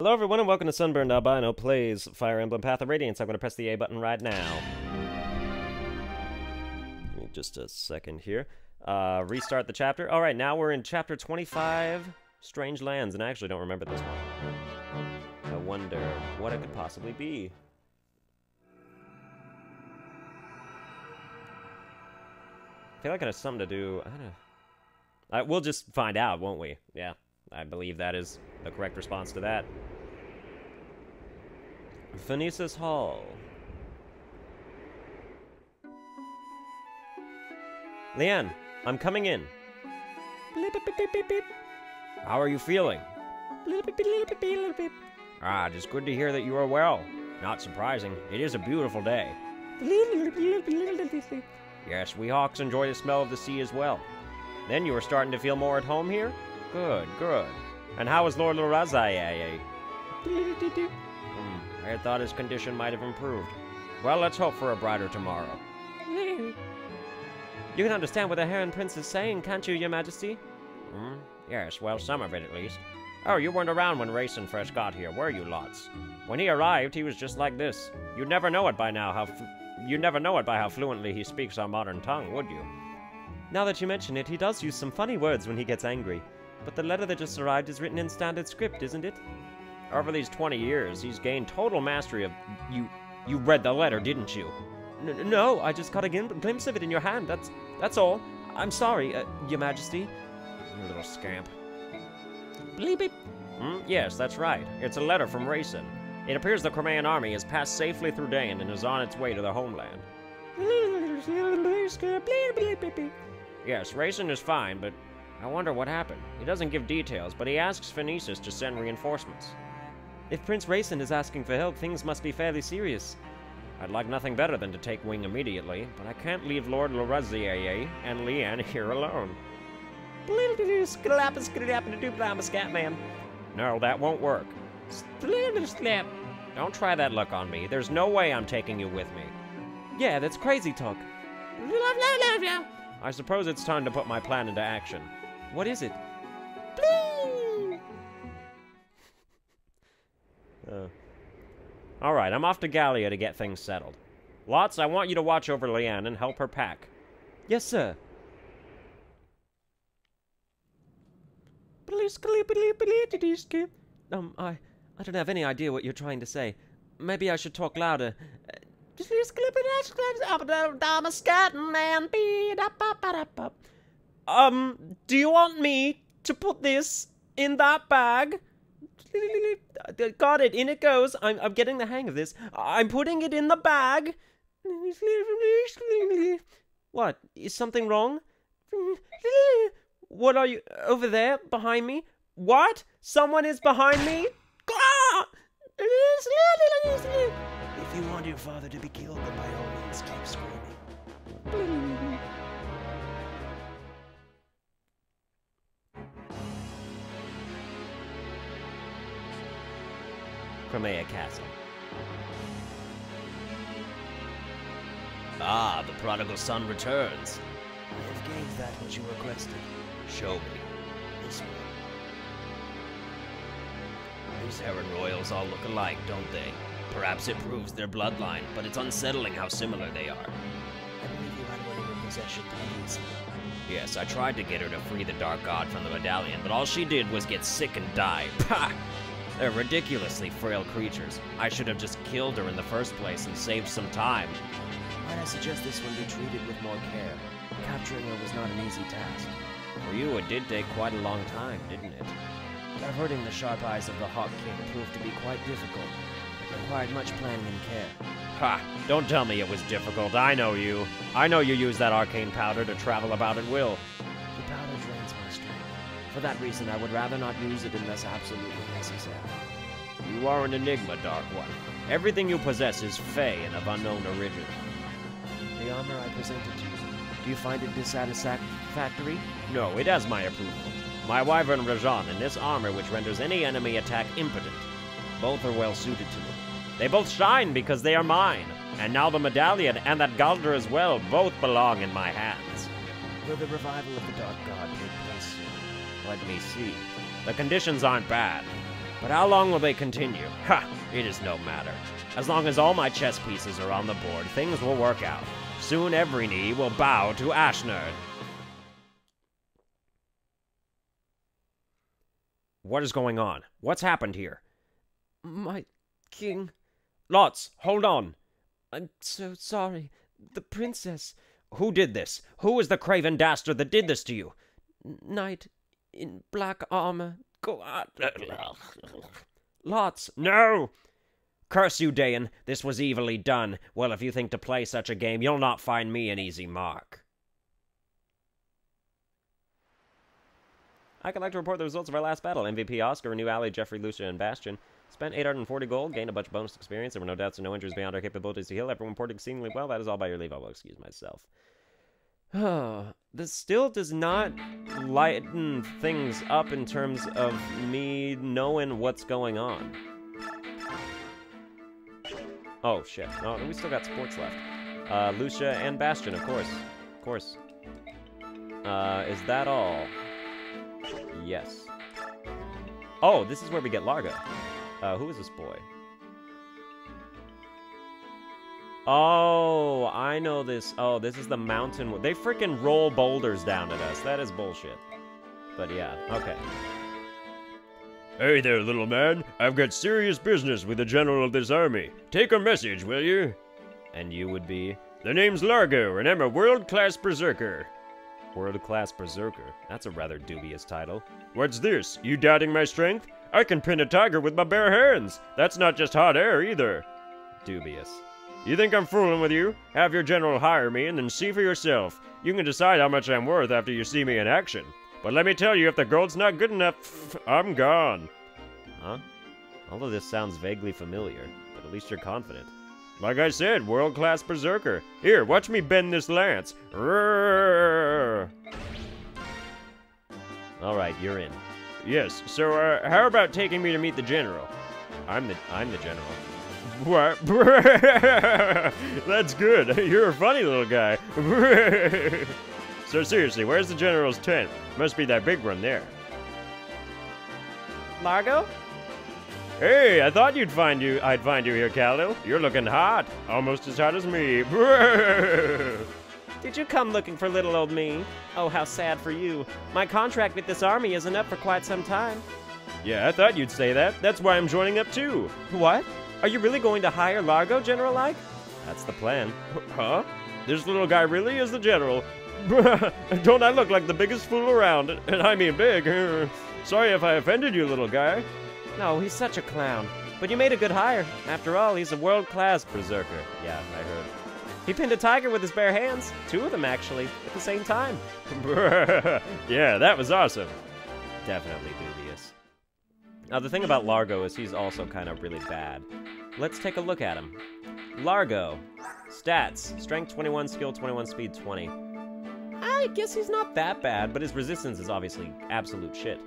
Hello everyone and welcome to Sunburned Albino plays Fire Emblem Path of Radiance. I'm going to press the A button right now. Give me just a second here. Restart the chapter. Alright, now we're in chapter 25, Strange Lands, and I actually don't remember this one. I wonder what it could possibly be. I feel like it has something to do... I don't know. We'll just find out, won't we? Yeah. I believe that is the correct response to that. Phoenicis Hall. Leanne, I'm coming in. How are you feeling? Ah, just good to hear that you are well. Not surprising. It is a beautiful day. Yes, we hawks enjoy the smell of the sea as well. Then you are starting to feel more at home here? Good, good. And how is Lord Lorazai? I had thought his condition might have improved. Well, let's hope for a brighter tomorrow. You can understand what the Heron Prince is saying, can't you, Your Majesty? Yes, well, some of it at least. Oh, you weren't around when Rayson first got here, were you, lots? When he arrived, he was just like this. You'd never know it by now how fluently he speaks our modern tongue, would you? Now that you mention it, he does use some funny words when he gets angry. But the letter that just arrived is written in standard script, isn't it? Over these 20 years, he's gained total mastery of... You read the letter, didn't you? No, I just caught a glimpse of it in your hand, that's all. I'm sorry, Your Majesty. You little scamp. Bleep it. Yes, that's right. It's a letter from Rayson. It appears the Crimean army has passed safely through Dain and is on its way to their homeland. Yes, Rayson is fine, but I wonder what happened. He doesn't give details, but he asks Phoenicis to send reinforcements. If Prince Rayson is asking for help, things must be fairly serious. I'd like nothing better than to take wing immediately, but I can't leave Lord Lorazai and Leanne here alone. No, that won't work. Don't try that luck on me. There's no way I'm taking you with me. Yeah, that's crazy talk. I suppose it's time to put my plan into action. What is it? Alright, I'm off to Gallia to get things settled. Lots, I want you to watch over Leanne and help her pack. Yes, sir. I don't have any idea what you're trying to say. Maybe I should talk louder. Do you want me to put this in that bag? Got it, in it goes. I'm getting the hang of this. I'm putting it in the bag. What? Is something wrong? What are you... over there? Behind me? What? Someone is behind me? If you want your father to be killed, then by all means keep screaming. Crimea Castle. Ah, the prodigal son returns. I have gained that which you requested. Show me. This way. These Heron Royals all look alike, don't they? Perhaps it proves their bloodline, but it's unsettling how similar they are. I believe you had one in your possession previously. Yes, I tried to get her to free the Dark God from the medallion, but all she did was get sick and die. Pah! They're ridiculously frail creatures. I should have just killed her in the first place and saved some time. Might I suggest this one be treated with more care? Capturing her was not an easy task. For you, it did take quite a long time, didn't it? Diverting the sharp eyes of the Hawk King proved to be quite difficult. It required much planning and care. Ha! Don't tell me it was difficult. I know you. I know you use that arcane powder to travel about at will. The powder drains my strength. For that reason, I would rather not use it unless absolutely necessary. You are an enigma, Dark One. Everything you possess is fey and of unknown origin. The armor I presented to you, do you find it dissatisfactory? No, it has my approval. My Wyvern Rajan and this armor which renders any enemy attack impotent. Both are well suited to me. They both shine because they are mine. And now the medallion and that Galdr as well both belong in my hands. Will the revival of the Dark God take place soon? Let me see. The conditions aren't bad. But how long will they continue? Ha! It is no matter. As long as all my chess pieces are on the board, things will work out. Soon every knee will bow to Ashnerd. What is going on? What's happened here? My king... Lots, hold on. I'm so sorry. The princess... Who did this? Who is the craven dastard that did this to you? Knight in black armor. Go on. Lots. No! Curse you, Dayan. This was evilly done. Well, if you think to play such a game, you'll not find me an easy mark. I can like to report the results of our last battle. MVP Oscar, new ally Jeffrey, Lucia, and Bastion. Spent 840 gold, gained a bunch of bonus experience. There were no doubts and no injuries beyond our capabilities to heal. Everyone reported exceedingly well. That is all by your leave. I will excuse myself. This still does not lighten things up in terms of me knowing what's going on. Oh, shit. No, we still got sports left. Lucia and Bastion, of course. Of course. Is that all? Yes. Oh, this is where we get Largo. Who is this boy? Oh, I know this. Oh, this is the mountain. They freaking roll boulders down at us. That is bullshit. But yeah, okay. Hey there, little man. I've got serious business with the general of this army. Take a message, will you? And you would be? The name's Largo, and I'm a world-class berserker. World-class berserker? That's a rather dubious title. What's this? You doubting my strength? I can pin a tiger with my bare hands. That's not just hot air, either. Dubious. You think I'm fooling with you? Have your general hire me and then see for yourself. You can decide how much I'm worth after you see me in action. But let me tell you, if the gold's not good enough, I'm gone. Huh? All of this sounds vaguely familiar, but at least you're confident. Like I said, world-class berserker. Here, watch me bend this lance. Alright, you're in. Yes, so, how about taking me to meet the general? I'm the general. What? That's good. You're a funny little guy. So seriously, where's the general's tent? Must be that big one there. Largo? Hey, I thought I'd find you here, Khalil. You're looking hot. Almost as hot as me. Did you come looking for little old me? Oh, how sad for you. My contract with this army isn't up for quite some time. Yeah, I thought you'd say that. That's why I'm joining up too. What? Are you really going to hire Largo, General Ike? That's the plan. Huh? This little guy really is the general. Don't I look like the biggest fool around? And I mean big. Sorry if I offended you, little guy. No, he's such a clown. But you made a good hire. After all, he's a world-class berserker. Yeah, I heard. He pinned a tiger with his bare hands. 2 of them, actually, at the same time. Yeah, that was awesome. Definitely dubious. Now, the thing about Largo is he's also kind of really bad. Let's take a look at him. Largo. Stats. Strength 21, skill 21, speed 20. I guess he's not that bad, but his resistance is obviously absolute shit.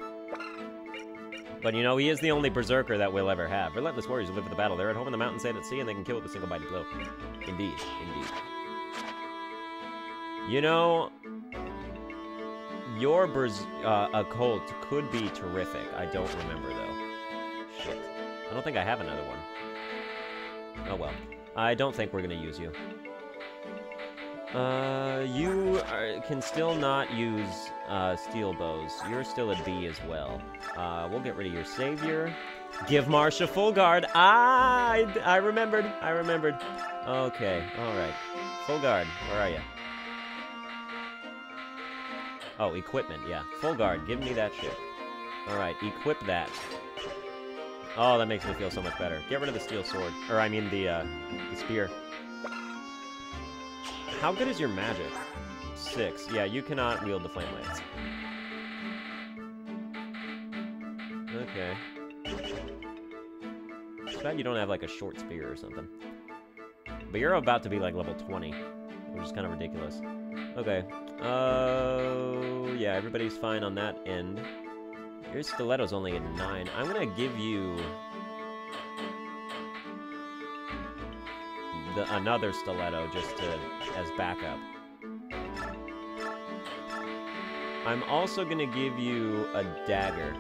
But you know, he is the only berserker that we'll ever have. Relentless warriors who live for the battle. They're at home in the mountains and at sea, and they can kill with a single mighty blow. Indeed, indeed. You know, your occult could be terrific. I don't remember, though. Shit. I don't think I have another one. Oh, well. I don't think we're gonna use you. You can still not use, steel bows. You're still a B as well. We'll get rid of your savior. Give Marsha full guard. I remembered. Okay, alright. Full guard, where are you? Oh, equipment, yeah. Full guard, give me that shit. Alright, equip that. Oh, that makes me feel so much better. Get rid of the steel sword. Or, I mean, the spear. How good is your magic? 6. Yeah, you cannot wield the flame lance. Okay. It's bad you don't have, like, a short spear or something. But you're about to be, like, level 20, which is kind of ridiculous. Okay. Yeah, everybody's fine on that end. Your stiletto's only a 9. I'm gonna give you another stiletto just as backup. I'm also gonna give you a dagger.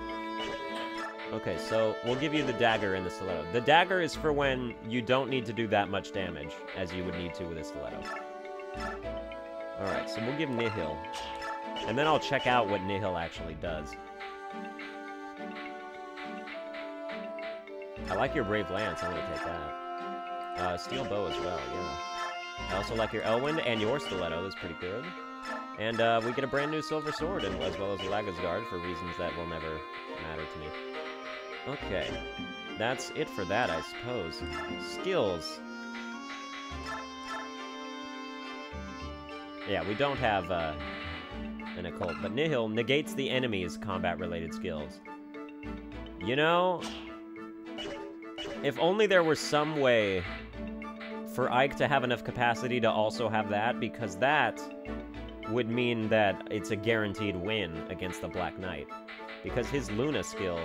Okay, so we'll give you the dagger and the stiletto. The dagger is for when you don't need to do that much damage, as you would need to with a stiletto. Alright, so we'll give Nihil. And then I'll check out what Nihil actually does. I like your Brave Lance, I'm gonna take that. Steel Bow as well, yeah. I also like your Elwind, and your Stiletto is pretty good. And we get a brand new Silver Sword, and as well as a Laga's Guard, for reasons that will never matter to me. Okay, that's it for that, I suppose. Skills. Yeah, we don't have an occult, but Nihil negates the enemy's combat-related skills. You know, if only there were some way for Ike to have enough capacity to also have that, because that would mean that it's a guaranteed win against the Black Knight. Because his Luna skill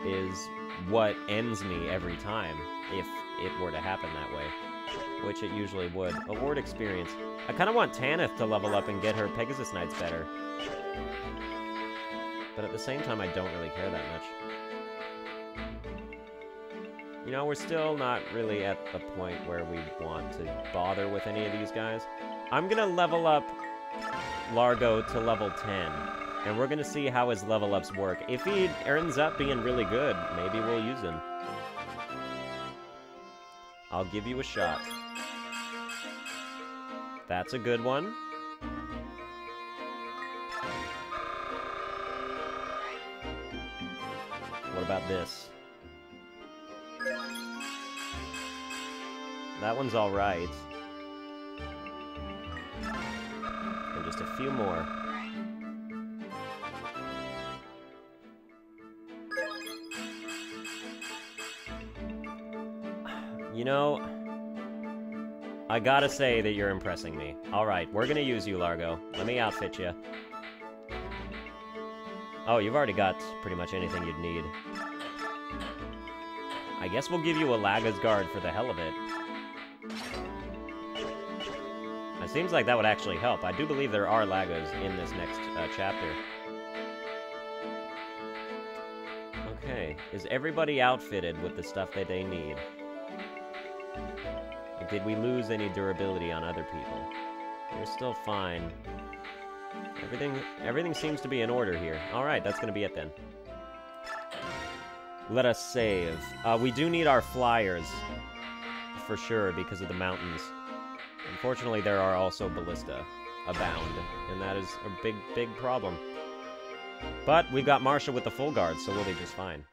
is what ends me every time, if it were to happen that way. Which it usually would. Award experience. I kind of want Tanith to level up and get her Pegasus Knights better. But at the same time, I don't really care that much. You know, we're still not really at the point where we want to bother with any of these guys. I'm gonna level up Largo to level 10. And we're gonna see how his level ups work. If he ends up being really good, maybe we'll use him. I'll give you a shot. That's a good one. What about this? That one's alright. And just a few more. You know, I gotta say that you're impressing me. Alright, we're gonna use you, Largo. Let me outfit you. Oh, you've already got pretty much anything you'd need. I guess we'll give you a Laga's Guard for the hell of it. It seems like that would actually help. I do believe there are Lagas in this next chapter. Okay, is everybody outfitted with the stuff that they need? Did we lose any durability on other people? You're still fine. Everything seems to be in order here. Alright, that's gonna be it then. Let us save. We do need our flyers, for sure, because of the mountains. Unfortunately, there are also ballista abound, and that is a big, big problem. But we've got Marsha with the full guard, so we'll be just fine.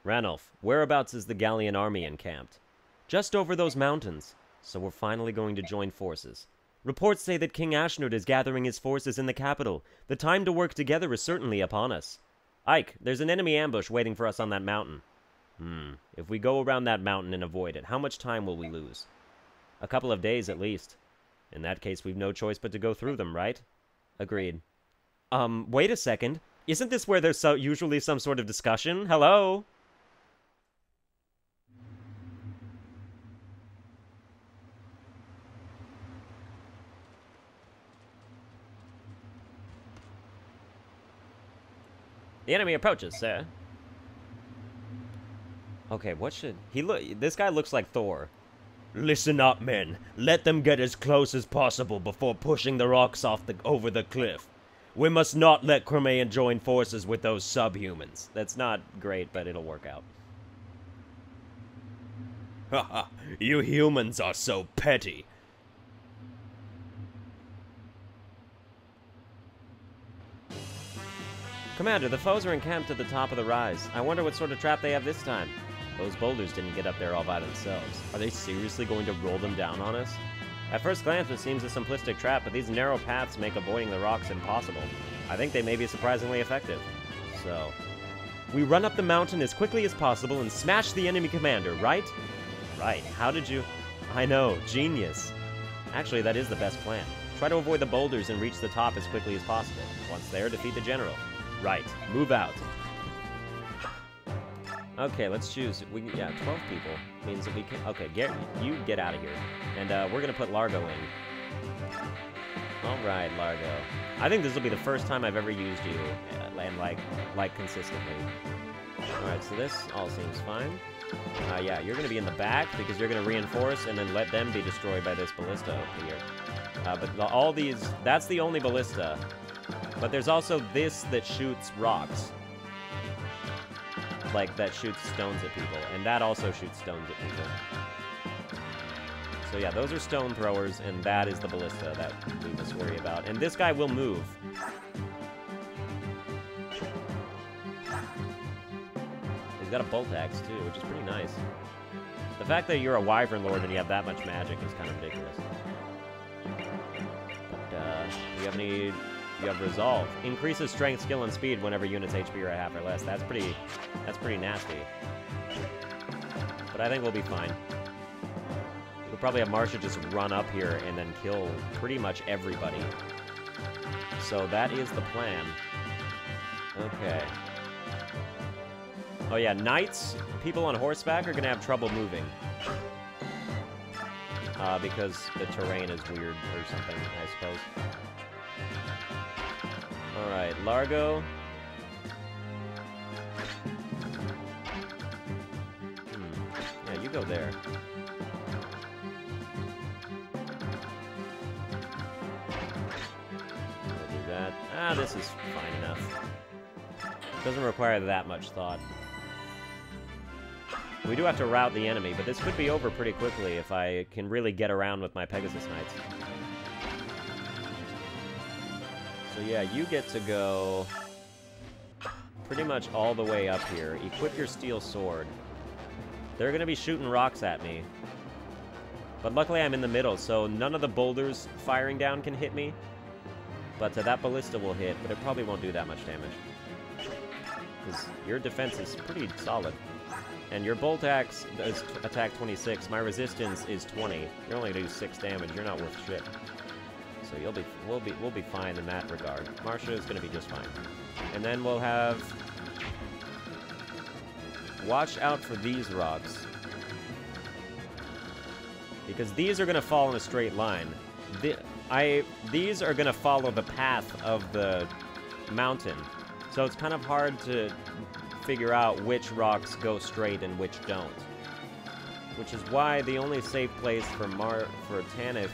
Ranulph, whereabouts is the Gallian army encamped? Just over those mountains, so we're finally going to join forces. Reports say that King Ashnod is gathering his forces in the capital. The time to work together is certainly upon us. Ike, there's an enemy ambush waiting for us on that mountain. If we go around that mountain and avoid it, how much time will we lose? A couple of days at least. In that case, we've no choice but to go through them, right? Agreed. Wait a second. Isn't this where there's usually some sort of discussion? Hello? The enemy approaches, sir. Okay, what should... This guy looks like Thor. Listen up, men. Let them get as close as possible before pushing the rocks over the cliff. We must not let Crimean join forces with those subhumans. That's not great, but it'll work out. Haha, you humans are so petty. Commander, the foes are encamped at the top of the rise. I wonder what sort of trap they have this time. Those boulders didn't get up there all by themselves. Are they seriously going to roll them down on us? At first glance, it seems a simplistic trap, but these narrow paths make avoiding the rocks impossible. I think they may be surprisingly effective. So, we run up the mountain as quickly as possible and smash the enemy commander, right? Right. How did you... I know. Genius. Actually, that is the best plan. Try to avoid the boulders and reach the top as quickly as possible. Once there, defeat the general. Right. Move out. Okay, let's choose. Yeah, 12 people means that we can... Okay, you get out of here. And we're going to put Largo in. Alright, Largo. I think this will be the first time I've ever used you, and like consistently. Alright, so this all seems fine. Yeah, you're gonna be in the back, because you're gonna reinforce, and then let them be destroyed by this ballista over here. But all these, that's the only ballista. But there's also this that shoots rocks. Like, that shoots stones at people, and that also shoots stones at people. So yeah, those are stone throwers, and that is the ballista that we must worry about. And this guy will move. He's got a bolt axe, too, which is pretty nice. The fact that you're a Wyvern Lord and you have that much magic is kind of ridiculous. But, you have any... You have Resolve. Increases strength, skill, and speed whenever units' HP are at half or less. That's pretty nasty. But I think we'll be fine. We'll probably have Marsha just run up here and then kill pretty much everybody. So that is the plan. Okay. Oh yeah, knights, people on horseback are gonna have trouble moving. Because the terrain is weird or something, I suppose. Alright, Largo. Yeah, you go there. We'll do that. Ah, this is fine enough. Doesn't require that much thought. We do have to rout the enemy, but this could be over pretty quickly if I can really get around with my Pegasus Knights. So yeah, you get to go pretty much all the way up here. Equip your steel sword. They're gonna be shooting rocks at me. But luckily I'm in the middle, so none of the boulders firing down can hit me. But that ballista will hit, but it probably won't do that much damage. Because your defense is pretty solid. And your bolt axe does attack 26. My resistance is 20. You're only gonna do 6 damage. You're not worth shit. So we'll be fine in that regard. Marsha is gonna be just fine. And then we'll have... Watch out for these rocks. Because these are gonna fall in a straight line. These are gonna follow the path of the mountain. So it's kind of hard to figure out which rocks go straight and which don't. Which is why the only safe place for Tanith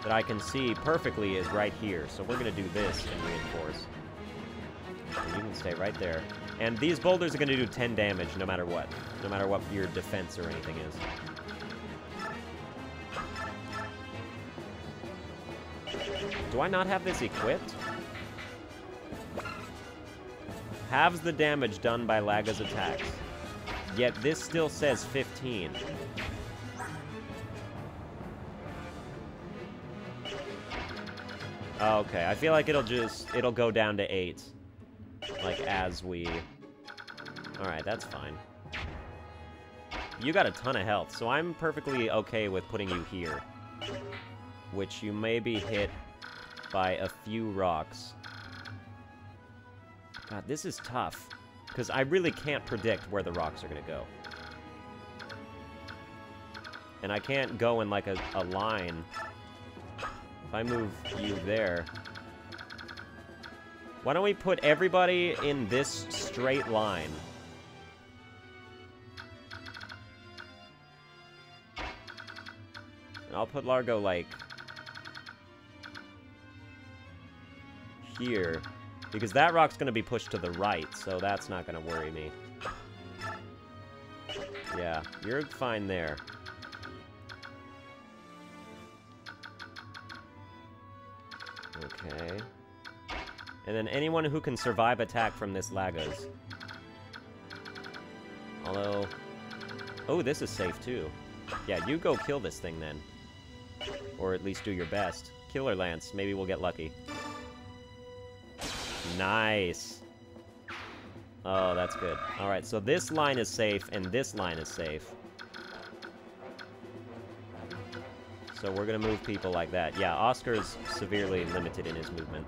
that I can see perfectly is right here. So we're gonna do this and reinforce. And you can stay right there. And these boulders are gonna do 10 damage no matter what. No matter what your defense or anything is. Do I not have this equipped? Halves the damage done by Laga's attacks. Yet this still says 15. Okay, I feel like it'll go down to 8. Like, as we... Alright, that's fine. You got a ton of health, so I'm perfectly okay with putting you here. Which you may be hit by a few rocks. God, this is tough. Because I really can't predict where the rocks are going to go. And I can't go in, like, a line. If I move you there... Why don't we put everybody in this straight line? And I'll put Largo, like... here. Because that rock's going to be pushed to the right, so that's not going to worry me. Yeah, you're fine there. Okay. And then anyone who can survive attack from this Lagos. Although... Oh, this is safe, too. Yeah, you go kill this thing, then. Or at least do your best. Killer Lance. Maybe we'll get lucky. Nice. Oh, that's good. Alright, so this line is safe, and this line is safe. So we're gonna move people like that. Yeah, Oscar's severely limited in his movement.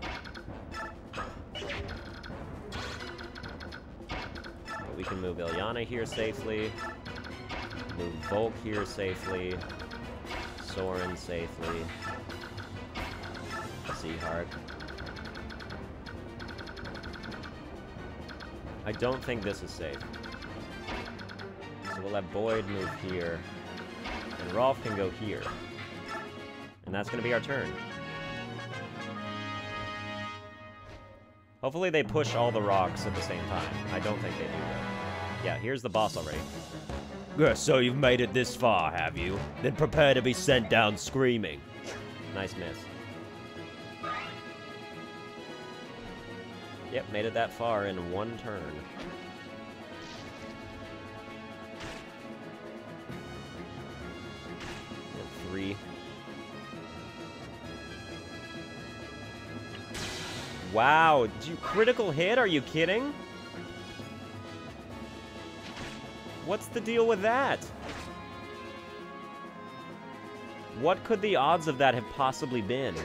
We can move Ilyana here safely. Move Volk here safely. Soren safely. Sea Heart. I don't think this is safe. So we'll let Boyd move here. And Rolf can go here. And that's going to be our turn. Hopefully they push all the rocks at the same time. I don't think they do that. Yeah, here's the boss already. So you've made it this far, have you? Then prepare to be sent down screaming. Nice miss. Yep, made it that far in one turn. And 3. Wow, critical hit? Are you kidding? What's the deal with that? What could the odds of that have possibly been?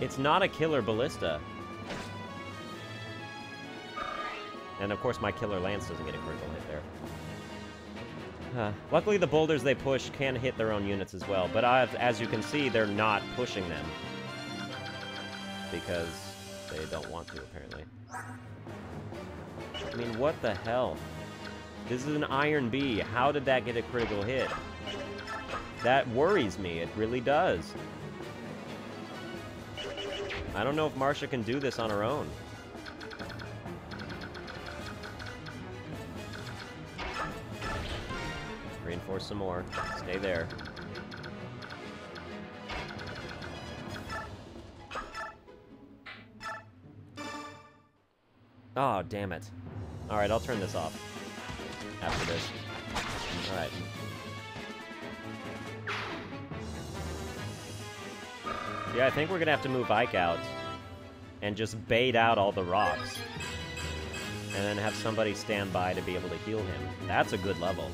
It's not a killer ballista. And of course my killer lance doesn't get a critical hit there. Luckily the boulders they push can hit their own units as well, but as you can see, they're not pushing them. Because they don't want to, apparently. I mean, what the hell? This is an Iron B. How did that get a critical hit? That worries me. It really does. I don't know if Marcia can do this on her own. Reinforce some more. Stay there. Oh, damn it. Alright, I'll turn this off. After this. Alright. Yeah, I think we're gonna have to move Ike out. And just bait out all the rocks. And then have somebody stand by to be able to heal him. That's a good level.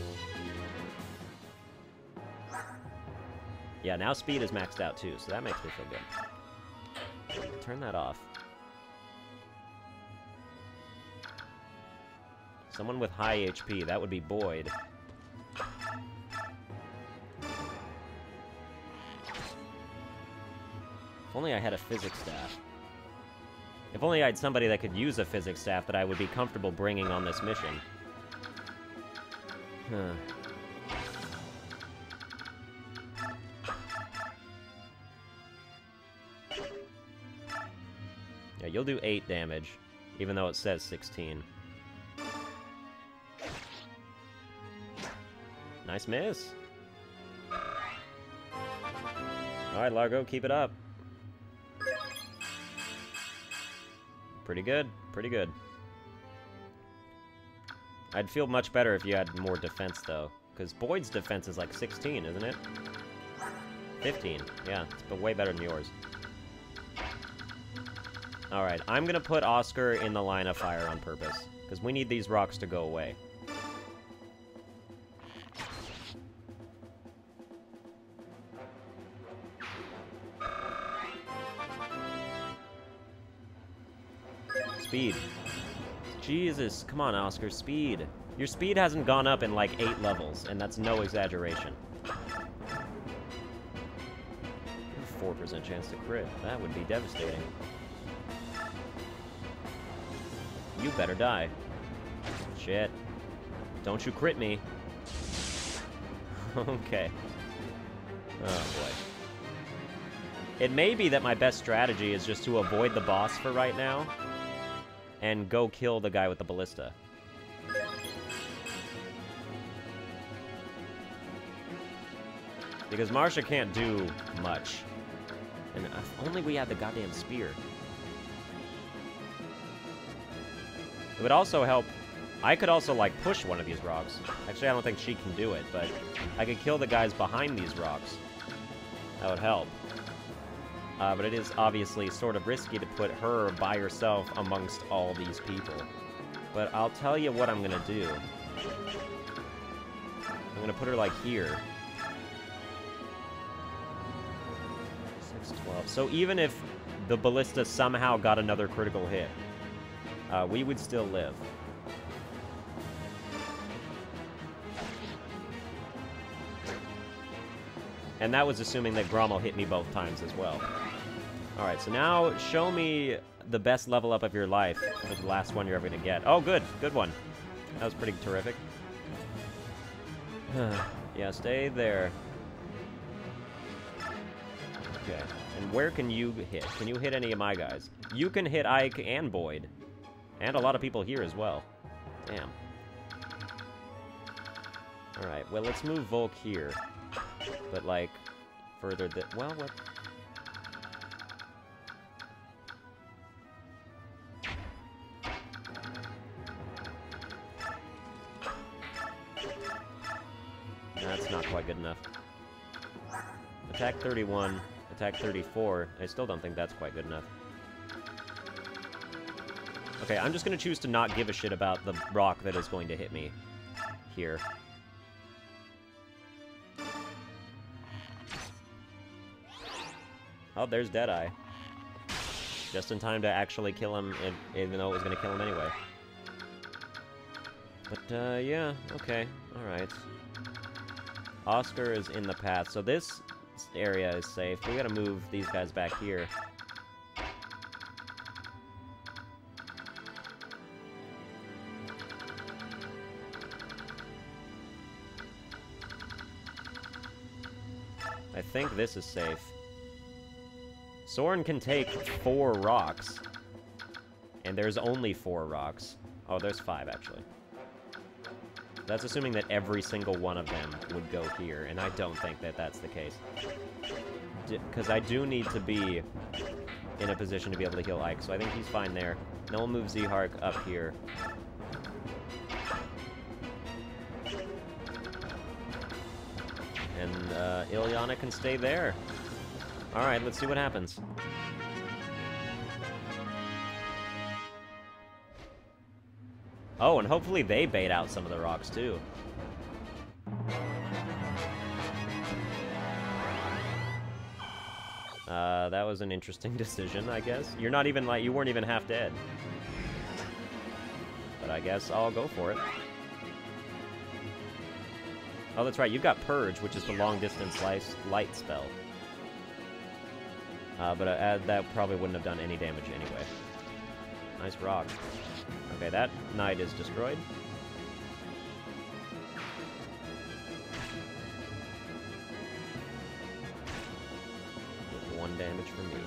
Yeah, now speed is maxed out too, so that makes me feel good. Turn that off. Someone with high HP, that would be Boyd. If only I had a physics staff. If only I had somebody that could use a physics staff that I would be comfortable bringing on this mission. Huh. Yeah, you'll do 8 damage, even though it says 16. Nice miss. Alright, Largo, keep it up. Pretty good, pretty good. I'd feel much better if you had more defense, though. Because Boyd's defense is like 16, isn't it? 15, yeah, it's way better than yours. Alright, I'm gonna put Oscar in the line of fire on purpose. Because we need these rocks to go away. Speed. Jesus, come on, Oscar, speed. Your speed hasn't gone up in like 8 levels, and that's no exaggeration. 4% chance to crit. That would be devastating. You better die. Shit. Don't you crit me. Okay. Oh, boy. It may be that my best strategy is just to avoid the boss for right now. And go kill the guy with the ballista. Because Marcia can't do much. And if only we had the goddamn spear. It would also help. I could also, like, push one of these rocks. Actually, I don't think she can do it, but I could kill the guys behind these rocks. That would help. But it is obviously sort of risky to put her by herself amongst all these people. But I'll tell you what I'm gonna do. I'm gonna put her, like, here. 6, 12. So even if the ballista somehow got another critical hit, we would still live. And that was assuming that Grommel hit me both times as well. Alright, so now show me the best level up of your life for the last one you're ever gonna get. Oh, good. Good one. That was pretty terrific. Yeah, stay there. Okay. And where can you hit? Can you hit any of my guys? You can hit Ike and Boyd. And a lot of people here as well. Damn. Alright, well, let's move Volk here. But, like, further well, what? That's not quite good enough. Attack 31, attack 34. I still don't think that's quite good enough. Okay, I'm just going to choose to not give a shit about the rock that is going to hit me here. Oh, there's Deadeye. Just in time to actually kill him, even though it was going to kill him anyway. But, yeah, okay, alright. Oscar is in the path, so this area is safe. We gotta move these guys back here. I think this is safe. Soren can take 4 rocks. And there's only 4 rocks. Oh, there's 5, actually. That's assuming that every single one of them would go here, and I don't think that that's the case. Because I do need to be in a position to be able to heal Ike, so I think he's fine there. Then we'll move Zehark up here. And Ilyana can stay there. Alright, let's see what happens. Oh, and hopefully they bait out some of the rocks, too. That was an interesting decision, I guess. You're not even, like, you weren't even half dead. But I guess I'll go for it. Oh, that's right, you've got Purge, which is the long-distance light spell. But that probably wouldn't have done any damage anyway. Nice rock. Okay, that knight is destroyed. With 1 damage for me.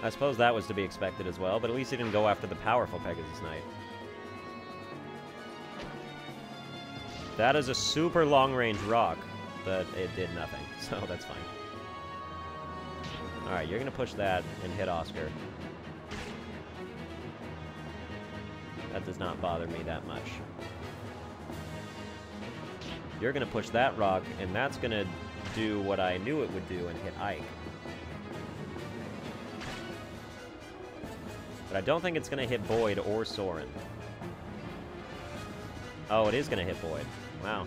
I suppose that was to be expected as well, but at least he didn't go after the powerful Pegasus Knight. That is a super long-range rock, but it did nothing, so that's fine. Alright, you're gonna push that and hit Oscar. That does not bother me that much. You're gonna push that rock, and that's gonna do what I knew it would do and hit Ike. But I don't think it's gonna hit Boyd or Soren. Oh, it is gonna hit Boyd. Wow.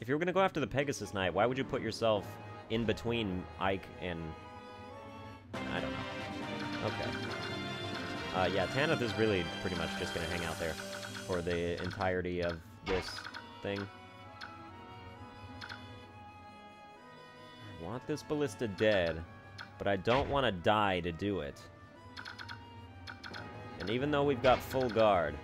If you were gonna go after the Pegasus Knight, why would you put yourself in between Ike and... I don't know. Okay. Yeah, Tanith is really pretty much just gonna hang out there for the entirety of this thing. I want this Ballista dead, but I don't want to die to do it. And even though we've got full guard,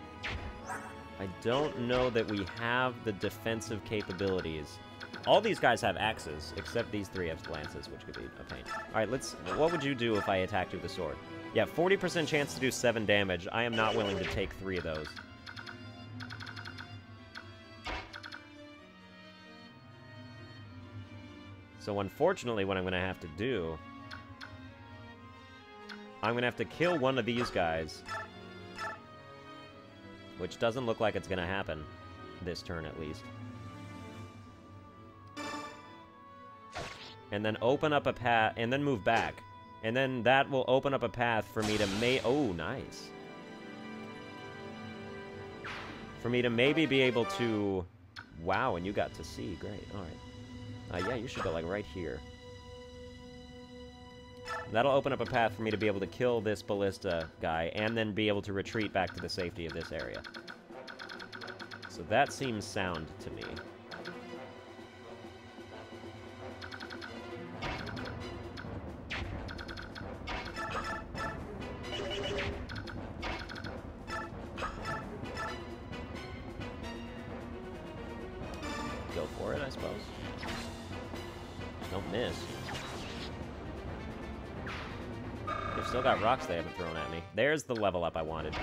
I don't know that we have the defensive capabilities. All these guys have axes, except these 3 have lances, which could be a pain. Alright, what would you do if I attacked you with a sword? Yeah, 40% chance to do 7 damage. I am not willing to take 3 of those. So unfortunately, what I'm going to have to do... I'm going to have to kill one of these guys. Which doesn't look like it's going to happen. This turn, at least. And then open up a path, and then move back. And then that will open up a path for me to oh, nice. For me to maybe be able to... Wow, and you got to see. Great, alright. Yeah, you should go, like, right here. That'll open up a path for me to be able to kill this ballista guy and then be able to retreat back to the safety of this area. So that seems sound to me. Go for it, I suppose. Don't miss. They've still got rocks they haven't thrown at me. There's the level up I wanted.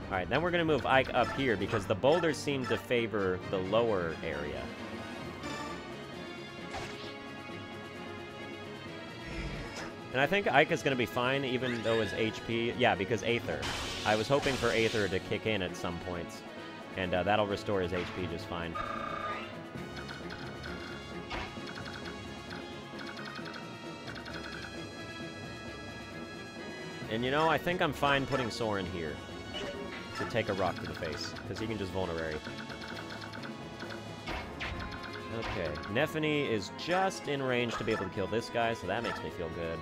Alright, then we're going to move Ike up here because the boulders seem to favor the lower area. And I think Ike is going to be fine even though his HP... Yeah, because Aether. I was hoping for Aether to kick in at some points. And that'll restore his HP just fine. And you know, I think I'm fine putting Soren here to take a rock to the face, because he can just vulnerary. Okay, Nephany is just in range to be able to kill this guy, so that makes me feel good.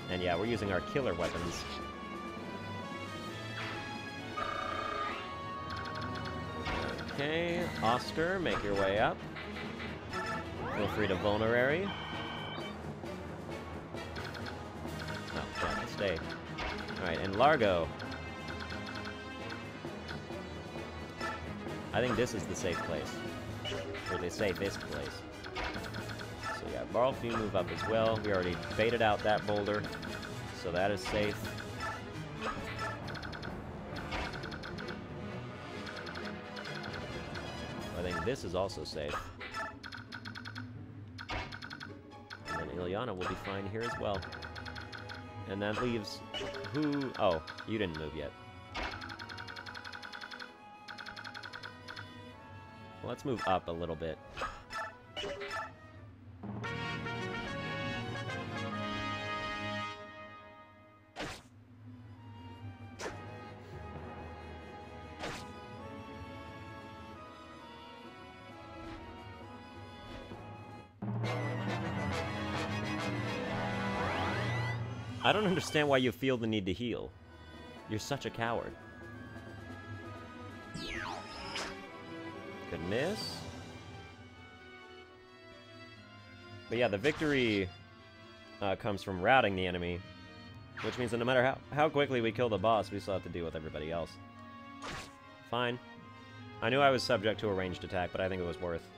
And yeah, we're using our killer weapons. Okay, Oscar, make your way up. Feel free to vulnerary. Stay. Alright, and Largo. I think this is the safe place. Or the safest place. So yeah, Barlfew move up as well. We already baited out that boulder. So that is safe. I think this is also safe. And then Ilyana will be fine here as well. And that leaves who... Oh, you didn't move yet. Well, let's move up a little bit. I don't understand why you feel the need to heal. You're such a coward. Good miss. But yeah, the victory comes from routing the enemy, which means that no matter how quickly we kill the boss, we still have to deal with everybody else. Fine. I knew I was subject to a ranged attack, but I think it was worth.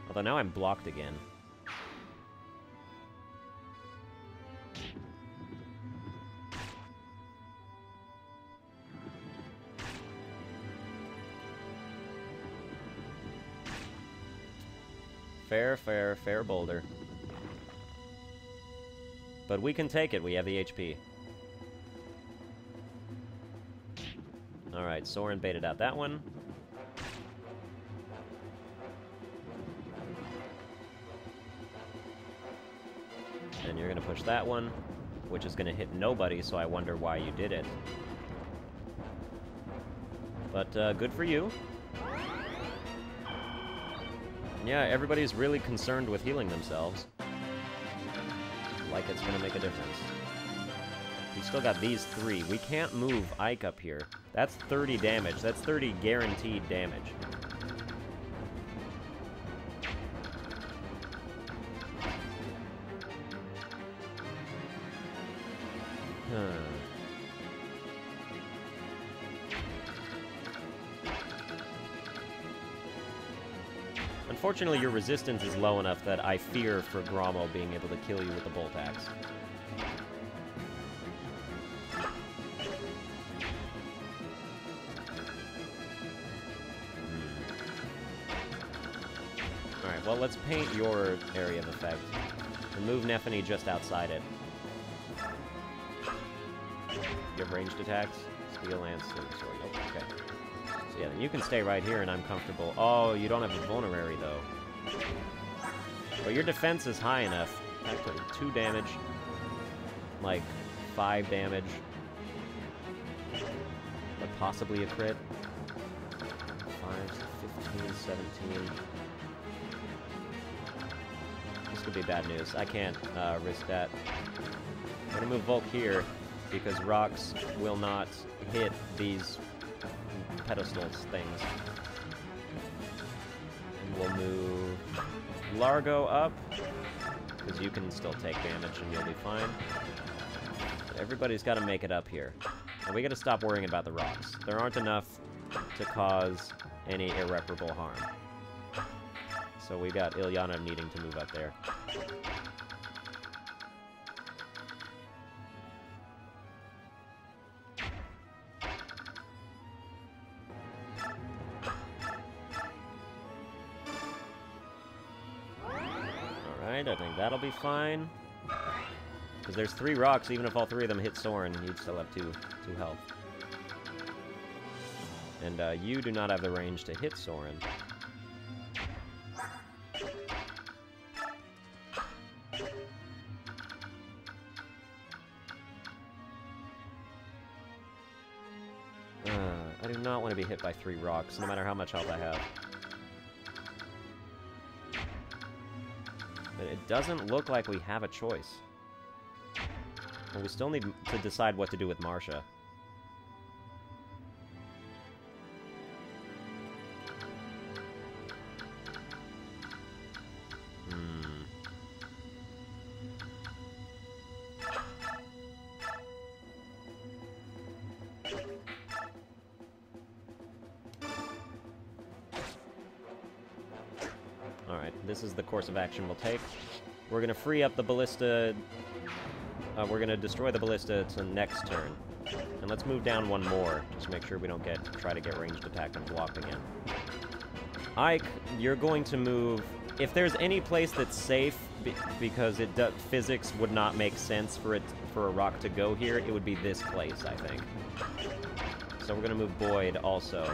Although now I'm blocked again. Fair boulder. But we can take it, we have the HP. Alright, Soren baited out that one. And you're gonna push that one, which is gonna hit nobody, so I wonder why you did it. But, good for you. Yeah, everybody's really concerned with healing themselves. Like it's gonna make a difference. We still got these three. We can't move Ike up here. That's 30 damage. That's 30 guaranteed damage. Unfortunately, your resistance is low enough that I fear for Grommo being able to kill you with the bolt axe. Alright, well, let's paint your area of effect. And move Nephany just outside it. You have ranged attacks? Steel, lance, and sword. Oh, okay. So yeah, then you can stay right here and I'm comfortable. Oh, you don't have a vulnerary, though. But your defense is high enough. Actually, 2 damage. Like, 5 damage. But possibly a crit. 5, 15, 17. This could be bad news. I can't risk that. I'm gonna move Volk here, because rocks will not hit these pedestals things. And we'll move Largo up, because you can still take damage and you'll be fine. But everybody's got to make it up here. And we got to stop worrying about the rocks. There aren't enough to cause any irreparable harm. So we got Ilyana needing to move up there. Alright, I think that'll be fine. Because there's 3 rocks, even if all 3 of them hit Soren, you'd still have 2 health. And you do not have the range to hit Soren. I do not want to be hit by 3 rocks, no matter how much health I have. But it doesn't look like we have a choice. Well, we still need to decide what to do with Marsha. Alright, this is the course of action we'll take. We're gonna free up the ballista. We're gonna destroy the ballista to next turn. And let's move down 1 more, just to make sure we don't try to get ranged attacked and blocked again. Ike, you're going to move... If there's any place that's safe, because physics would not make sense for a rock to go here, it would be this place, I think. So we're gonna move Boyd also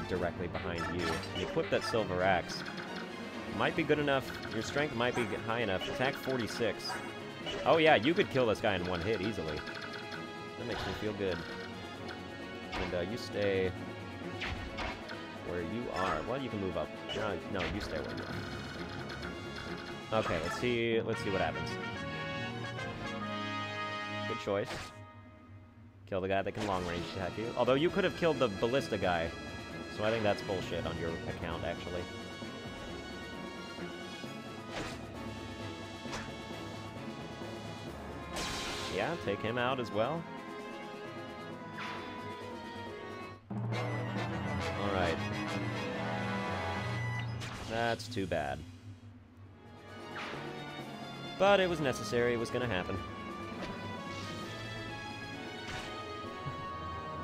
directly behind you. And equip that silver axe. Might be good enough. Your strength might be high enough. Attack 46. Oh yeah, you could kill this guy in 1 hit easily. That makes me feel good. And you stay where you are. Well, you can move up. No, you stay where you are. Okay, let's see what happens. Good choice. Kill the guy that can long range attack you. Although you could have killed the ballista guy. So I think that's bullshit on your account, actually. Yeah, take him out as well. Alright. That's too bad. But it was necessary, it was gonna happen.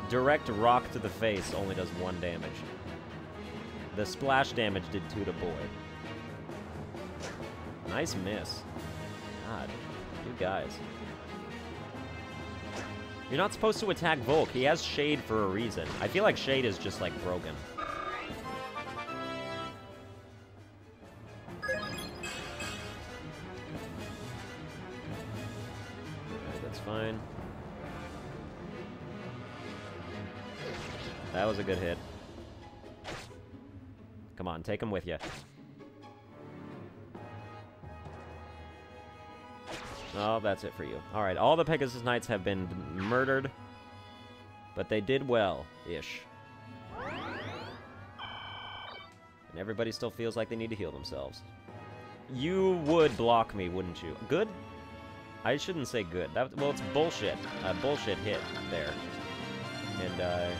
Direct rock to the face only does 1 damage. The splash damage did 2 to Boyd. Nice miss. God, you guys. You're not supposed to attack Volk. He has Shade for a reason. I feel like Shade is just, like, broken. Alright, that's fine. That was a good hit. Come on, take him with you. Oh, that's it for you. Alright, all the Pegasus Knights have been murdered. But they did well-ish. And everybody still feels like they need to heal themselves. You would block me, wouldn't you? Good? I shouldn't say good. Well, it's bullshit. A bullshit hit there. And,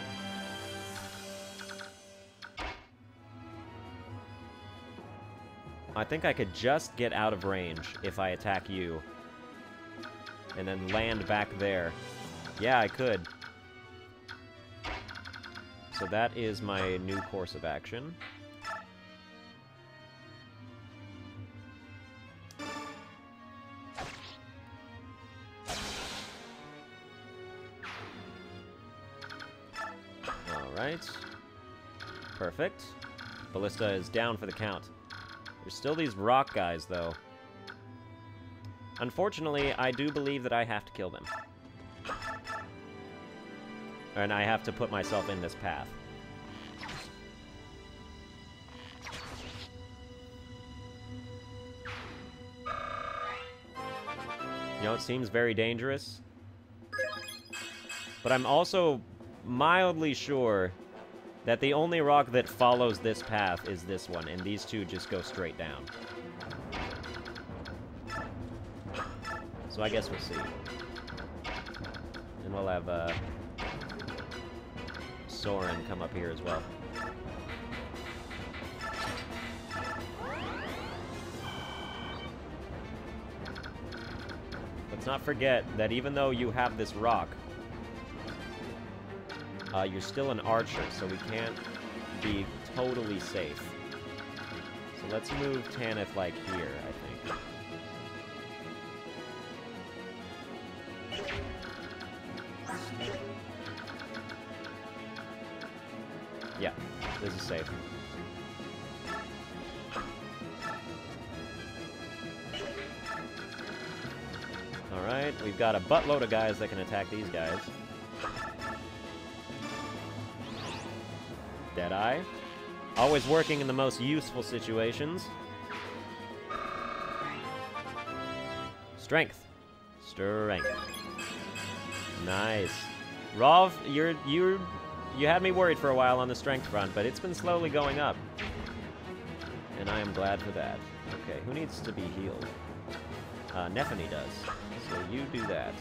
I think I could just get out of range if I attack you. And then land back there. Yeah, I could. So that is my new course of action. Alright. Perfect. Ballista is down for the count. There's still these rock guys, though. Unfortunately, I do believe that I have to kill them. And I have to put myself in this path. know, it seems very dangerous. But I'm also mildly sure that the only rock that follows this path is this one, and these two just go straight down. So I guess we'll see. And we'll have, Soren come up here as well. Let's not forget that even though you have this rock, you're still an archer, so we can't be totally safe. So let's move Tanith, like, here, I think. Yeah, this is safe. Alright, we've got a buttload of guys that can attack these guys. Deadeye. Always working in the most useful situations. Strength. Strength. Nice. Rov, you had me worried for a while on the strength front, but it's been slowly going up. And I am glad for that. Okay, who needs to be healed? Nephany does. So you do that.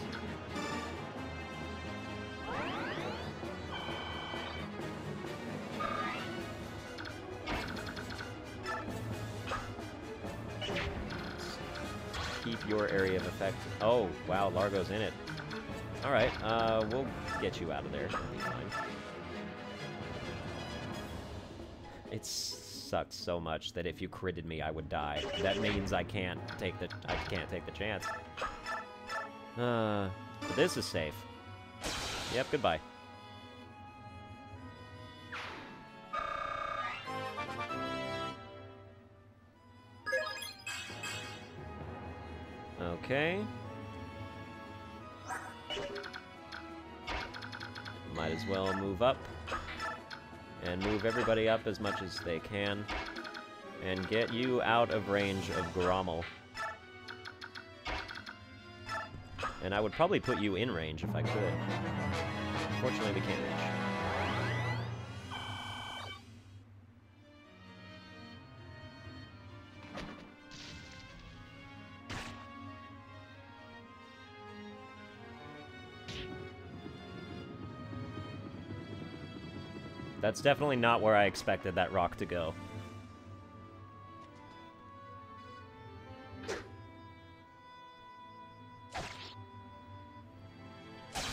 Keep your area of effect. Oh, wow, Largo's in it. Alright, we'll get you out of there. It'll be fine. It sucks so much that if you critted me, I would die. That means I can't take the chance. But this is safe. Yep, goodbye. Okay. Might as well move up. And move everybody up as much as they can. And get you out of range of Grommel. And I would probably put you in range if I could. Unfortunately, we can't reach. That's definitely not where I expected that rock to go.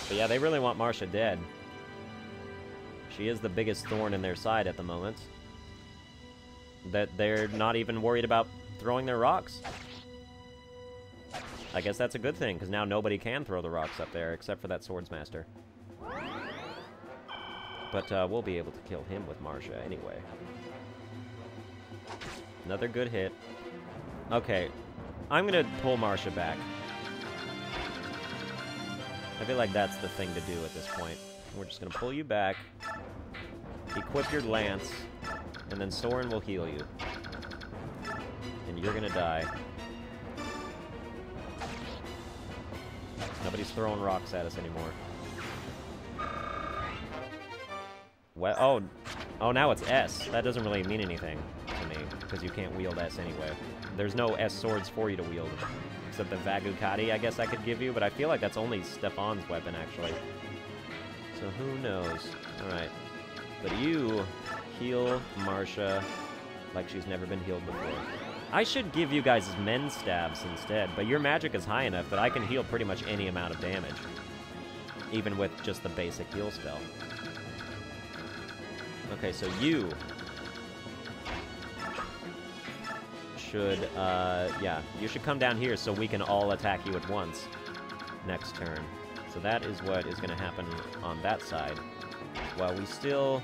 But yeah, they really want Marcia dead. She is the biggest thorn in their side at the moment. That they're not even worried about throwing their rocks. I guess that's a good thing, because now nobody can throw the rocks up there, except for that Swordsmaster. But we'll be able to kill him with Marcia anyway. Another good hit. Okay, I'm gonna pull Marcia back. I feel like that's the thing to do at this point. We're just gonna pull you back, equip your lance, and then Soren will heal you. And you're gonna die. Nobody's throwing rocks at us anymore. Well, oh, now it's S. That doesn't really mean anything to me, because you can't wield S anyway. There's no S swords for you to wield, except the Vagukati, I guess I could give you, but I feel like that's only Stefan's weapon, actually. So who knows? Alright. But you heal Marcia like she's never been healed before. I should give you guys men's stabs instead, but your magic is high enough that I can heal pretty much any amount of damage, even with just the basic heal spell. Okay, so you should, yeah, you should come down here so we can all attack you at once next turn. So that is what is going to happen on that side. While we still...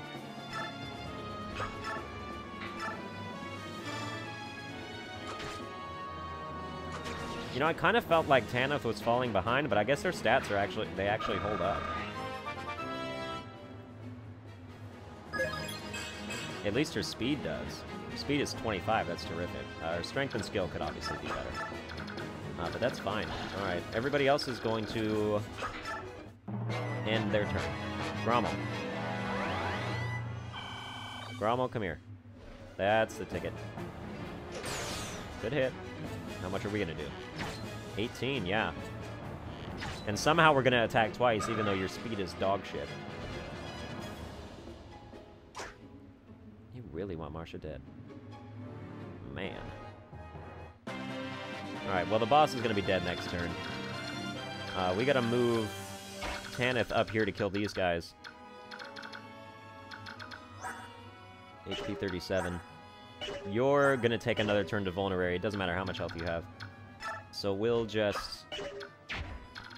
You know, I kind of felt like Tanith was falling behind, but I guess their stats are actually, they actually hold up. At least her speed does. Her speed is 25, that's terrific. Her strength and skill could obviously be better. But that's fine. Alright, everybody else is going to end their turn. Grommel. Grommel, come here. That's the ticket. Good hit. How much are we gonna do? 18, yeah. And somehow we're gonna attack twice, even though your speed is dog shit. You really want Marsha dead. Man. Alright, well the boss is gonna be dead next turn. We gotta move Tanith up here to kill these guys. HP 37. You're gonna take another turn to vulnerary. It doesn't matter how much health you have. So we'll just...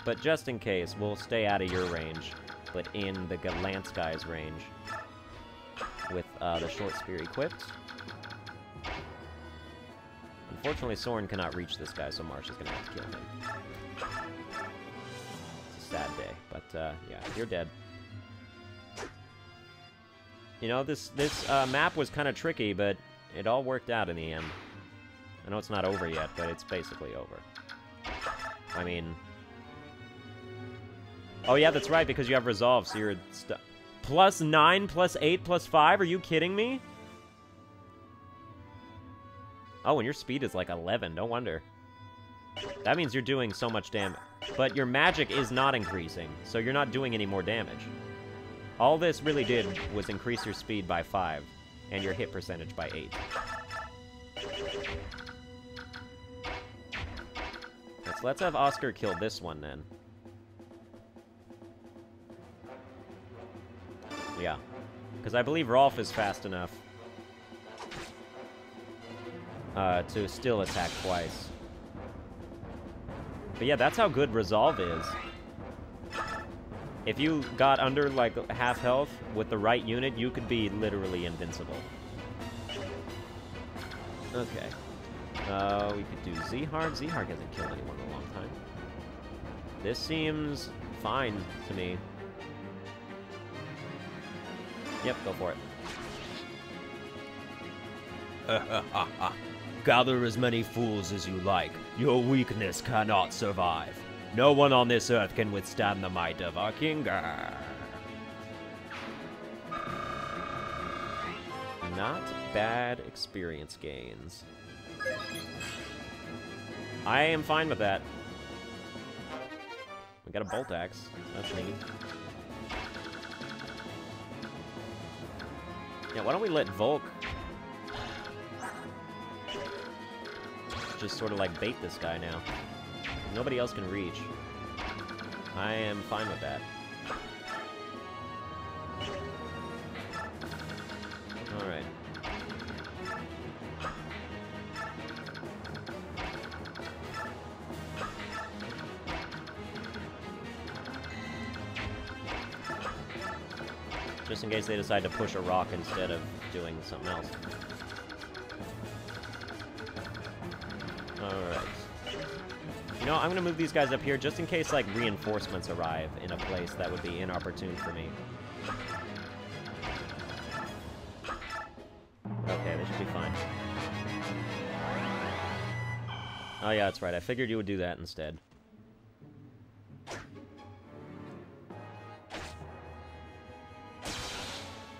But just in case, we'll stay out of your range, but in the Lance guy's range. With the short spear equipped. Unfortunately, Soren cannot reach this guy, so Marsh is gonna have to kill him. It's a sad day, but yeah, you're dead. You know, this map was kind of tricky, but it all worked out in the end. I know it's not over yet, but it's basically over. I mean... Oh yeah, that's right, because you have Resolve, so you're... Plus 9, plus 8, plus 5? Are you kidding me? Oh, and your speed is like 11, no wonder. That means you're doing so much damage. But your magic is not increasing, so you're not doing any more damage. All this really did was increase your speed by 5, and your hit percentage by 8. Let's have Oscar kill this one, then. Yeah. Because I believe Rolf is fast enough to still attack twice. But yeah, that's how good Resolve is. If you got under, like, half health with the right unit, you could be literally invincible. Okay. We could do Zihard. Zihard hasn't killed anyone in a long time. This seems fine to me. Yep, go for it. Gather as many fools as you like. Your weakness cannot survive. No one on this earth can withstand the might of our king. Not bad experience gains. I am fine with that. We got a bolt axe. That's neat. Yeah, why don't we let Volk just sort of like bait this guy now? Nobody else can reach. I am fine with that. Alright. Just in case they decide to push a rock instead of doing something else. Alright. You know, I'm gonna move these guys up here just in case, like, reinforcements arrive in a place that would be inopportune for me. Okay, they should be fine. Oh yeah, that's right. I figured you would do that instead.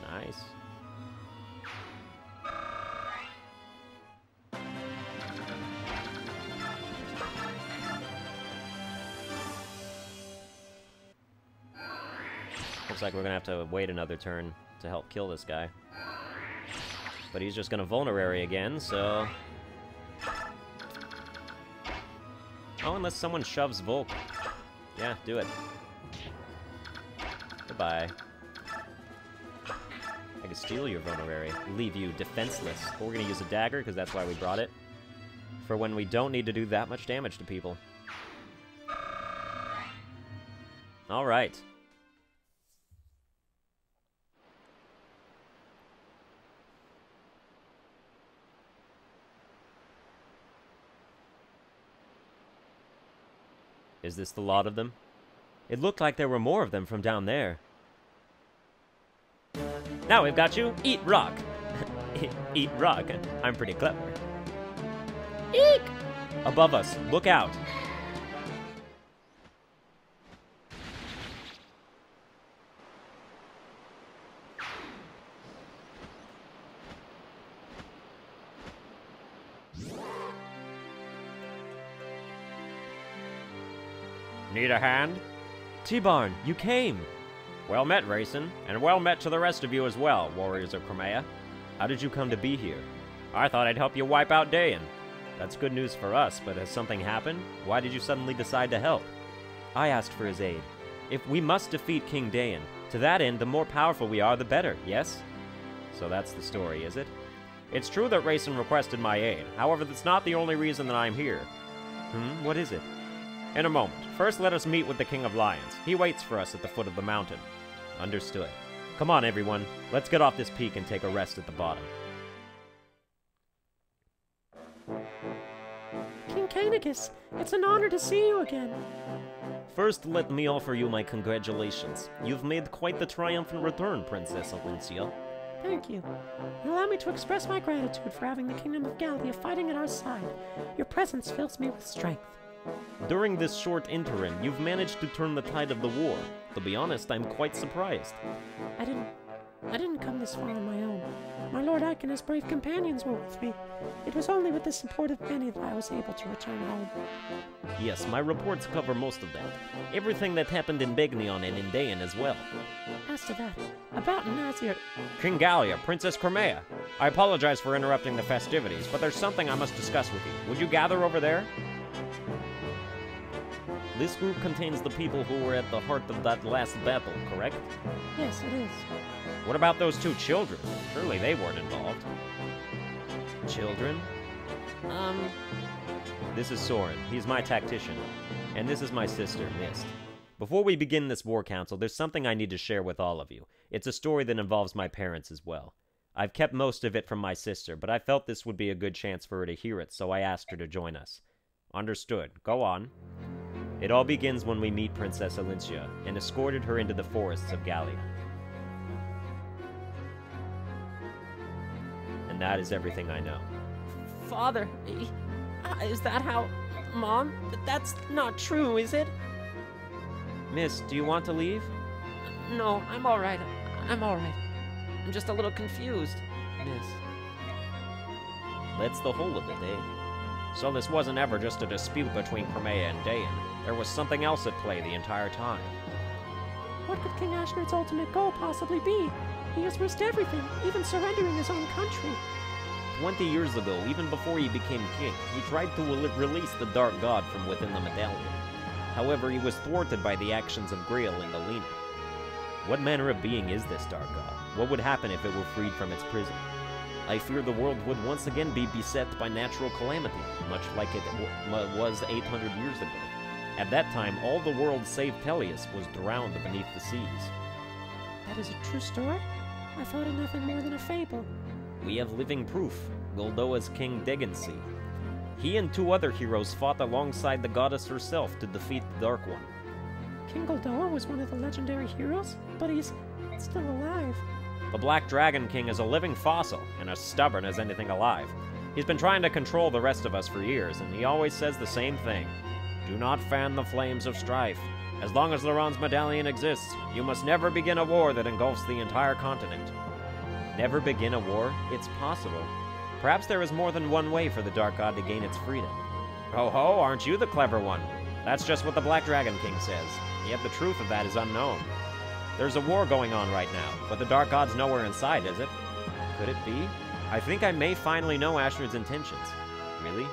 Nice. Looks like we're gonna have to wait another turn to help kill this guy. But he's just gonna vulnerary again, so... Oh, unless someone shoves Volk. Yeah, do it. Goodbye. I can steal your vulnerary, leave you defenseless. But we're gonna use a dagger, because that's why we brought it. For when we don't need to do that much damage to people. Alright. Is this the lot of them? It looked like there were more of them from down there. Now we've got you. Eat rock. Eat rock. I'm pretty clever. Eek! Above us, look out! Need a hand? T-Barn, you came! Well met, Rayson, and well met to the rest of you as well, warriors of Crimea. How did you come to be here? I thought I'd help you wipe out Dayan. That's good news for us, but has something happened? Why did you suddenly decide to help? I asked for his aid. If we must defeat King Dayan, to that end, the more powerful we are, the better, yes? So that's the story, is it? It's true that Rayson requested my aid. However, that's not the only reason that I'm here. What is it? In a moment. First, let us meet with the King of Lions. He waits for us at the foot of the mountain. Understood. Come on, everyone. Let's get off this peak and take a rest at the bottom. King Canicus, it's an honor to see you again. First, let me offer you my congratulations. You've made quite the triumphant return, Princess Alincia. Thank you. Allow me to express my gratitude for having the Kingdom of Gallia fighting at our side. Your presence fills me with strength. During this short interim, you've managed to turn the tide of the war. To be honest, I'm quite surprised. I didn't come this far on my own. My Lord Ike and his brave companions were with me. It was only with the support of many that I was able to return home. Yes, my reports cover most of that. Everything that happened in Begnion and in Dayan as well. As to that, about Nazir... King Gallia, Princess Crimea. I apologize for interrupting the festivities, but there's something I must discuss with you. Would you gather over there? This group contains the people who were at the heart of that last battle, correct? Yes, it is. What about those two children? Surely they weren't involved. Children? This is Soren. He's my tactician. And this is my sister, Mist. Before we begin this war council, there's something I need to share with all of you. It's a story that involves my parents as well. I've kept most of it from my sister, but I felt this would be a good chance for her to hear it, so I asked her to join us. Understood. Go on. It all begins when we meet Princess Alincia and escorted her into the forests of Gallia. And that is everything I know. Father, is that how... Mom? That's not true, is it? Miss, do you want to leave? No, I'm alright. I'm alright. I'm just a little confused. Miss. That's the whole of it, eh? So this wasn't ever just a dispute between Crimea and Dayan. There was something else at play the entire time. What could King Ashnard's ultimate goal possibly be? He has risked everything, even surrendering his own country. 20 years ago, even before he became king, he tried to release the Dark God from within the medallion. However, he was thwarted by the actions of Grail and Alina. What manner of being is this Dark God? What would happen if it were freed from its prison? I fear the world would once again be beset by natural calamity, much like it was 800 years ago. At that time, all the world save Peleus was drowned beneath the seas. That is a true story? I thought it nothing more than a fable. We have living proof. Goldoa's King Degansea. He and two other heroes fought alongside the goddess herself to defeat the Dark One. King Goldoa was one of the legendary heroes, but he's still alive. The Black Dragon King is a living fossil, and as stubborn as anything alive. He's been trying to control the rest of us for years, and he always says the same thing. Do not fan the flames of strife. As long as Laron's medallion exists, you must never begin a war that engulfs the entire continent. Never begin a war? It's possible. Perhaps there is more than one way for the Dark God to gain its freedom. Ho ho, aren't you the clever one? That's just what the Black Dragon King says, yet the truth of that is unknown. There's a war going on right now, but the Dark God's nowhere in sight, is it? Could it be? I think I may finally know Ashnard's intentions. Really?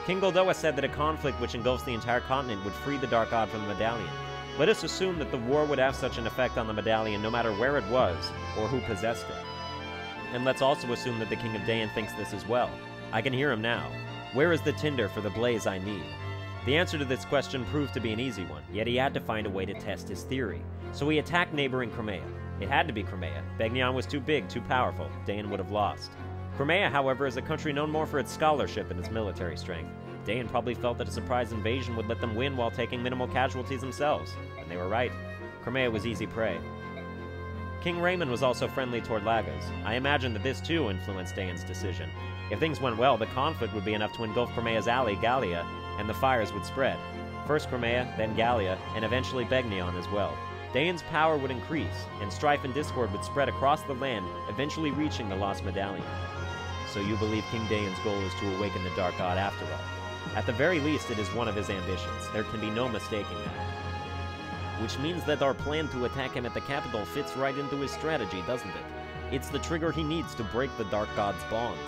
King Goldoa said that a conflict which engulfs the entire continent would free the Dark God from the medallion. Let us assume that the war would have such an effect on the medallion no matter where it was, or who possessed it. And let's also assume that the King of Dayan thinks this as well. I can hear him now. Where is the tinder for the blaze I need? The answer to this question proved to be an easy one, yet he had to find a way to test his theory. So he attacked neighboring Crimea. It had to be Crimea. Begnion was too big, too powerful. Dayan would have lost. Crimea, however, is a country known more for its scholarship than its military strength. Dayan probably felt that a surprise invasion would let them win while taking minimal casualties themselves. And they were right. Crimea was easy prey. King Raymond was also friendly toward Lagos. I imagine that this too influenced Daeon's decision. If things went well, the conflict would be enough to engulf Crimea's ally, Gallia, and the fires would spread. First Crimea, then Gallia, and eventually Begnion as well. Daeon's power would increase, and strife and discord would spread across the land, eventually reaching the Lost Medallion. So you believe King Daeon's goal is to awaken the Dark God after all. At the very least, it is one of his ambitions. There can be no mistaking that. Which means that our plan to attack him at the capital fits right into his strategy, doesn't it? It's the trigger he needs to break the Dark God's bonds.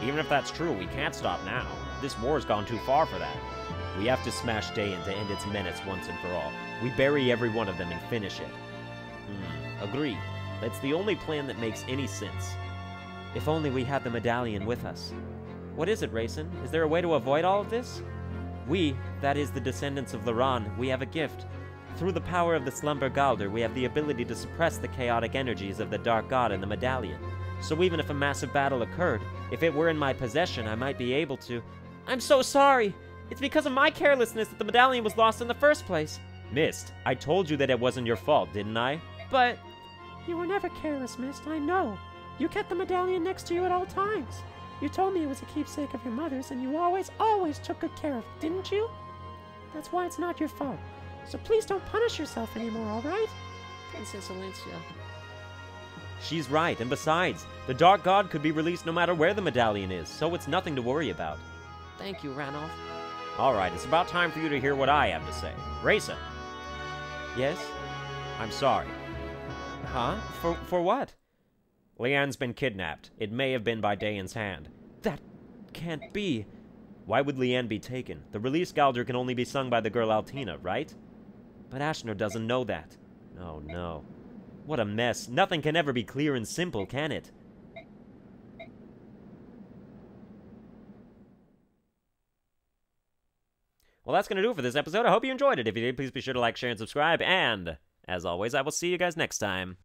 Even if that's true, we can't stop now. This war's gone too far for that. We have to smash Daeon to end its menace once and for all. We bury every one of them and finish it. Agreed. That's the only plan that makes any sense. If only we had the medallion with us. What is it, Rayson? Is there a way to avoid all of this? We, that is the descendants of Laran, we have a gift. Through the power of the Slumber Galder, we have the ability to suppress the chaotic energies of the Dark God and the medallion. So even if a massive battle occurred, if it were in my possession, I might be able to... I'm so sorry! It's because of my carelessness that the medallion was lost in the first place. Mist, I told you that it wasn't your fault, didn't I? But... You were never careless, Mist, I know. You kept the medallion next to you at all times. You told me it was a keepsake of your mother's, and you always took good care of it, didn't you? That's why it's not your fault. So please don't punish yourself anymore, alright? Princess Alencia. She's right, and besides, the Dark God could be released no matter where the medallion is, so it's nothing to worry about. Thank you, Ranulph. Alright, it's about time for you to hear what I have to say. Rayson. Yes? I'm sorry. Huh? For what? Leanne's been kidnapped. It may have been by Daeon's hand. That can't be. Why would Leanne be taken? The release Galder can only be sung by the girl Altina, right? But Ashner doesn't know that. Oh no. What a mess. Nothing can ever be clear and simple, can it? Well, that's going to do it for this episode. I hope you enjoyed it. If you did, please be sure to like, share, and subscribe. And, as always, I will see you guys next time.